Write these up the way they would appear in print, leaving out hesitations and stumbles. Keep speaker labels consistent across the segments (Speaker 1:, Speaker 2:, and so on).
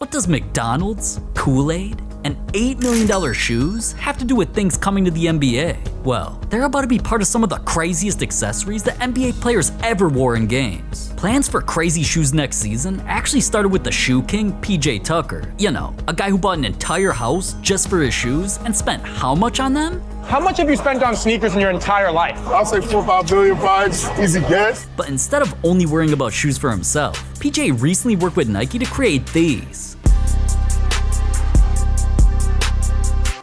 Speaker 1: What does McDonald's, Kool-Aid, and $8 million shoes have to do with things coming to the NBA? Well, they're about to be part of some of the craziest accessories that NBA players ever wore in games. Plans for crazy shoes next season actually started with the shoe king, PJ Tucker. You know, a guy who bought an entire house just for his shoes and spent how much on them?
Speaker 2: How much have you spent on sneakers in your entire life?
Speaker 3: I'll say 4 or 5 billion vibes, easy guess.
Speaker 1: But instead of only worrying about shoes for himself, PJ recently worked with Nike to create these.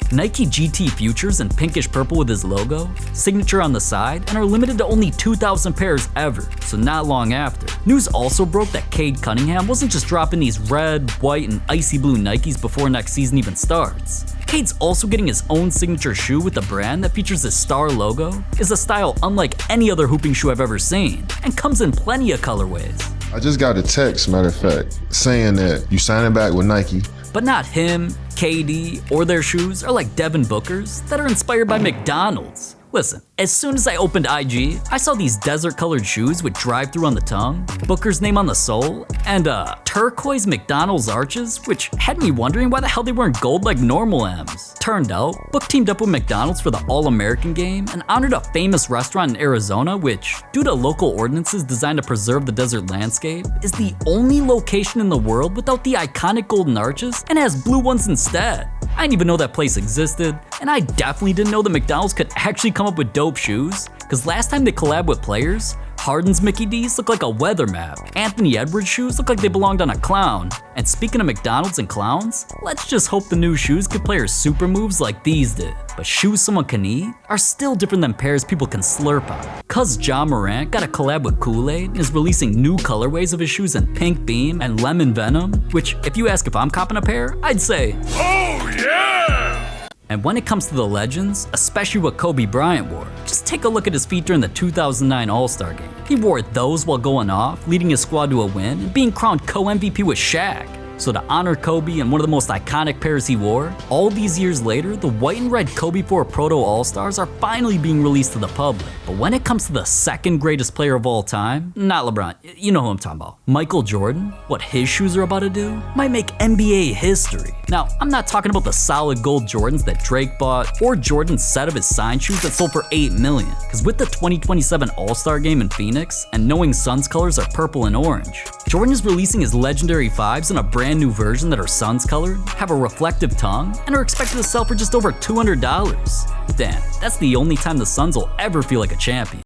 Speaker 1: Nike GT Futures in pinkish purple with his logo, signature on the side, and are limited to only 2,000 pairs ever, so not long after. News also broke that Cade Cunningham wasn't just dropping these red, white, and icy blue Nikes before next season even starts. Cade's also getting his own signature shoe with a brand that features his star logo, is a style unlike any other hooping shoe I've ever seen, and comes in plenty of colorways.
Speaker 3: I just got a text, matter of fact, saying that you signing back with Nike.
Speaker 1: But not him, KD, or their shoes are like Devin Booker's that are inspired by McDonald's. Listen, as soon as I opened IG, I saw these desert-colored shoes with drive-thru on the tongue, Booker's name on the sole, and turquoise McDonald's arches, which had me wondering why the hell they weren't gold like normal M's. Turned out, Book teamed up with McDonald's for the All-American game and honored a famous restaurant in Arizona which, due to local ordinances designed to preserve the desert landscape, is the only location in the world without the iconic golden arches and has blue ones instead. I didn't even know that place existed, and I definitely didn't know that McDonald's could actually come up with dope shoes, cause last time they collabed with players, Harden's Mickey D's looked like a weather map, Anthony Edwards' shoes looked like they belonged on a clown, and speaking of McDonald's and clowns, let's just hope the new shoes could players super moves like these did. But shoes someone can eat are still different than pairs people can slurp on. Cause Ja Morant got a collab with Kool-Aid and is releasing new colorways of his shoes in Pink Beam and Lemon Venom, which if you ask if I'm copping a pair, I'd say, oh yeah! And when it comes to the legends, especially what Kobe Bryant wore, just take a look at his feet during the 2009 All-Star Game. He wore those while going off, leading his squad to a win, and being crowned co-MVP with Shaq. So to honor Kobe and one of the most iconic pairs he wore, all these years later, the white and red Kobe 4 Proto All-Stars are finally being released to the public. But when it comes to the second greatest player of all time, not LeBron, you know who I'm talking about, Michael Jordan, what his shoes are about to do might make NBA history. Now, I'm not talking about the solid gold Jordans that Drake bought, or Jordan's set of his signed shoes that sold for $8 million. Cause with the 2027 All-Star Game in Phoenix, and knowing Suns colors are purple and orange, Jordan is releasing his legendary 5s in a brand new version that are Suns colored, have a reflective tongue, and are expected to sell for just over $200. Damn, that's the only time the Suns will ever feel like a champion.